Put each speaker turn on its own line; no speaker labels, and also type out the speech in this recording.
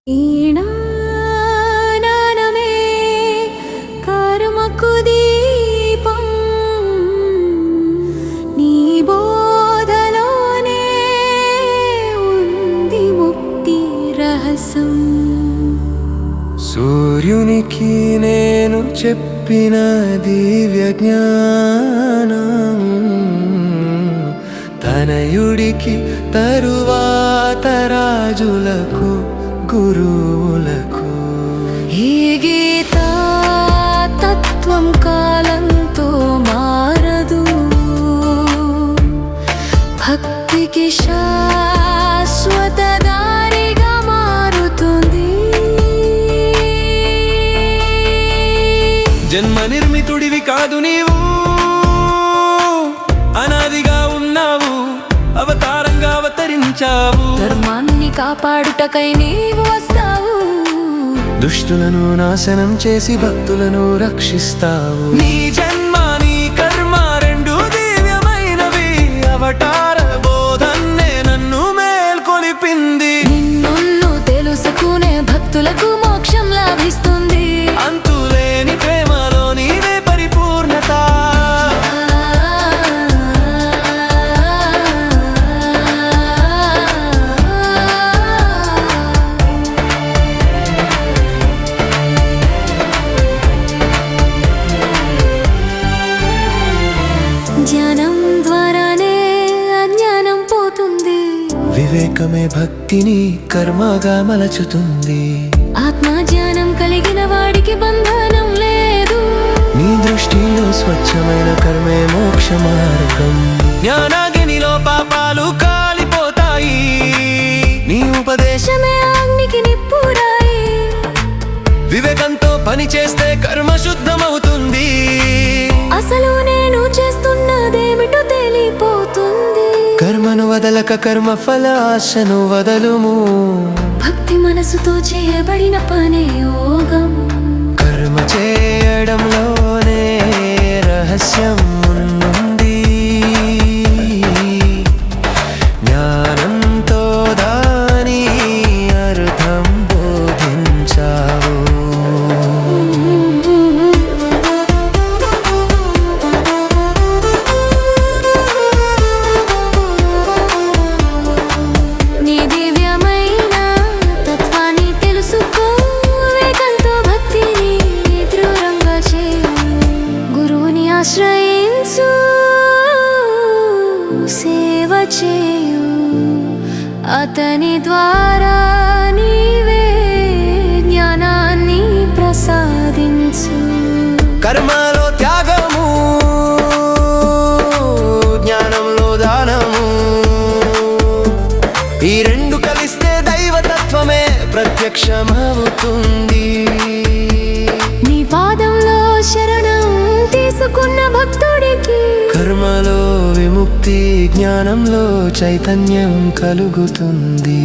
ఈనానమే కర్మకు దీపం నీ బోధలోనే ఉంది ముక్తి రహస్యం.
సూర్యునికి నేను చెప్పిన దివ్య జ్ఞానం తనయుడికి తరువాత రాజులకు గురువులకు.
ఈ గీతా తత్వం కాలంతో మారదు, భక్తికి శాశ్వత దారిగా మారుతుంది.
జన్మ నిర్మితుడివి కాదు నీవు, అనాదిగా ఉన్నావు, అవతారంగా అవతరించావు.
ధర్మాన్ని కాపాడుటకై నీవు వస్తావు,
దుష్టులను నాశనం చేసి భక్తులను రక్షిస్తావు. నీ జన్మ నీ కర్మ రెండు దివ్యమైనవి, అవతార బోధన్నే నన్ను మేల్కొలిపింది.
నిన్ను తెలుసుకునే భక్తులకు మోక్షం లభిస్తుంది.
అంతులేని ప్రేమలో నీవే పరిపూర్ణత.
జ్ఞానం ద్వారానే అజ్ఞానం పోతుంది,
వివేకమే భక్తిని కర్మగా మలచుతుంది.
ఆత్మజ్ఞానం కలిగిన వాడికి బంధనం లేదు.
నీ దృష్టిలో స్వచ్ఛమైన కర్మే మోక్ష మార్గం. జ్ఞానాగ్నిలో పాపాలు కాలిపోతాయి, నీ ఉపదేశమే
అగ్నికి నిప్పురాయి.
వివేకంతో పని చేస్తే కర్మ శుద్ధమవుతుంది.
అసలు నేను చేస్తున్నదేమిటో తెలిపోతుంది.
కర్మను వదలక కర్మ ఫల ఆశను వదలుము.
భక్తి మనసుతో చేయబడిన పనే యోగం.
కర్మ చేయడంలోనే రహస్యం ఉంది, జ్ఞానంతో దాని అర్థం బోధించావు.
నీ దివ్యమైన తత్వాన్ని తెలుసుకో, వివేకంతో భక్తిని దృఢంగా చేయు. గురువుని ఆశ్రయించు, సేవ చేయు, అతని ద్వారా నీవే జ్ఞానాన్ని ప్రసాదించు.
కర్మలో త్యాగము, జ్ఞానంలో దానము, ఈ రెండు కలిస్తే దైవతత్వమే ప్రత్యక్షమవుతుంది.
నీ పాదంలో శరణం తీసుకున్న భక్తుడికి
కర్మలో విముక్తి, జ్ఞానంలో చైతన్యం కలుగుతుంది.